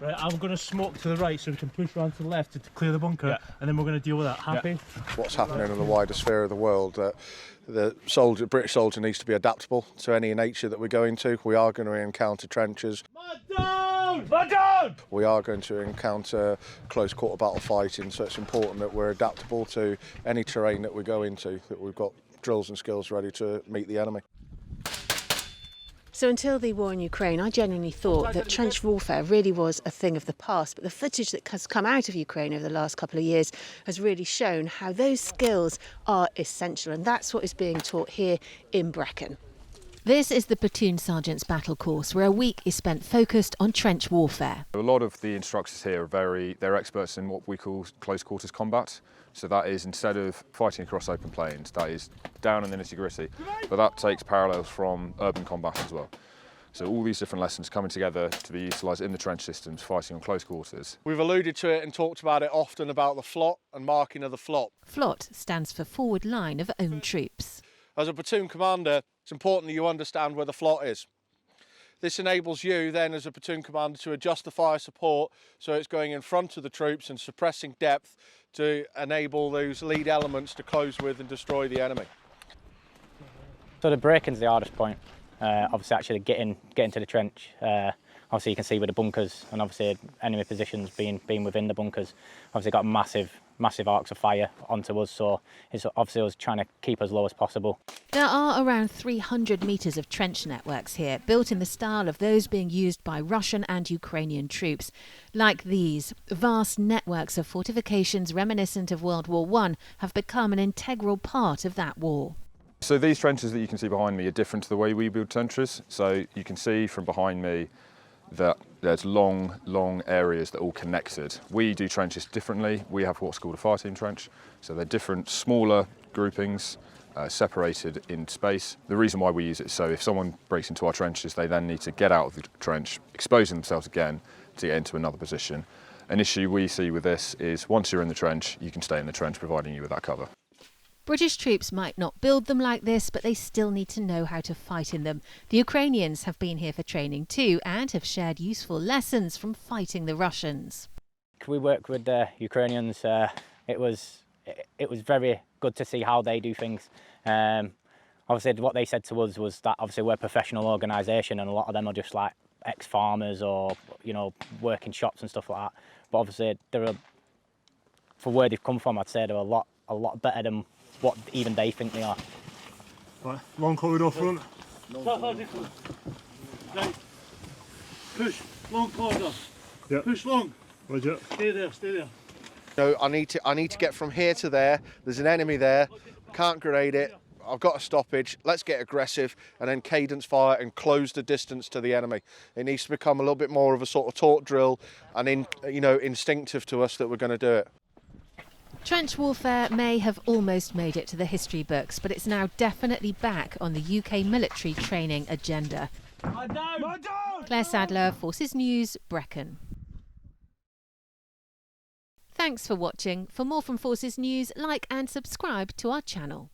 Right, I'm going to smoke to the right so we can push around to the left to clear the bunker, and then we're going to deal with that. Happy? What's happening in the wider sphere of the world, the British soldier needs to be adaptable to any nature that we go into. We are going to encounter trenches. Man down! Man down! We are going to encounter close quarter battle fighting, so it's important that we're adaptable to any terrain that we go into, that we've got drills and skills ready to meet the enemy. So until the war in Ukraine, I genuinely thought that trench warfare really was a thing of the past. But the footage that has come out of Ukraine over the last couple of years has really shown how those skills are essential. And that's what is being taught here in Brecon. This is the Platoon Sergeant's battle course, where a week is spent focused on trench warfare. A lot of the instructors here they're experts in what we call close quarters combat. So that is, instead of fighting across open plains, that is down in the nitty-gritty, but that takes parallels from urban combat as well. So all these different lessons coming together to be utilised in the trench systems, fighting on close quarters. We've alluded to it and talked about it often about the FLOT and marking of the FLOT. FLOT stands for Forward Line of Own Troops. As a platoon commander, it's important that you understand where the FLOT is. This enables you then as a platoon commander to adjust the fire support so it's going in front of the troops and suppressing depth to enable those lead elements to close with and destroy the enemy. So the breaking's the hardest point. Obviously actually getting to the trench. Obviously you can see with the bunkers and obviously enemy positions being within the bunkers. Obviously got massive arcs of fire onto us, so it's obviously us trying to keep as low as possible. There are around 300 metres of trench networks here, built in the style of those being used by Russian and Ukrainian troops. Like these, vast networks of fortifications reminiscent of World War I have become an integral part of that war. So these trenches that you can see behind me are different to the way we build trenches. So you can see from behind me that there's long areas that are all connected. We do trenches differently. We have what's called a Fireteam trench. So they're different, smaller groupings, separated in space. The reason why we use it is so if someone breaks into our trenches, they then need to get out of the trench, exposing themselves again to get into another position. An issue we see with this is once you're in the trench, you can stay in the trench, providing you with that cover. British troops might not build them like this, but they still need to know how to fight in them. The Ukrainians have been here for training too and have shared useful lessons from fighting the Russians. We worked with the Ukrainians. It was very good to see how they do things. Obviously what they said to us was that obviously we're a professional organisation and a lot of them are just like ex-farmers or, you know, work in shops and stuff like that. But obviously for where they've come from, I'd say they're a lot better than what even they think they are. Right, long corridor front. Right. Push, long corridor. Yep. Push long. Roger. Stay there. No, I need to get from here to there. There's an enemy there. Can't grenade it. I've got a stoppage. Let's get aggressive and then cadence fire and close the distance to the enemy. It needs to become a little bit more of a sort of taught drill and instinctive to us that we're going to do it. Trench warfare may have almost made it to the history books, but it's now definitely back on the UK military training agenda. Claire Sadler, Forces News, Brecon. Thanks for watching. For more from Forces News, like and subscribe to our channel.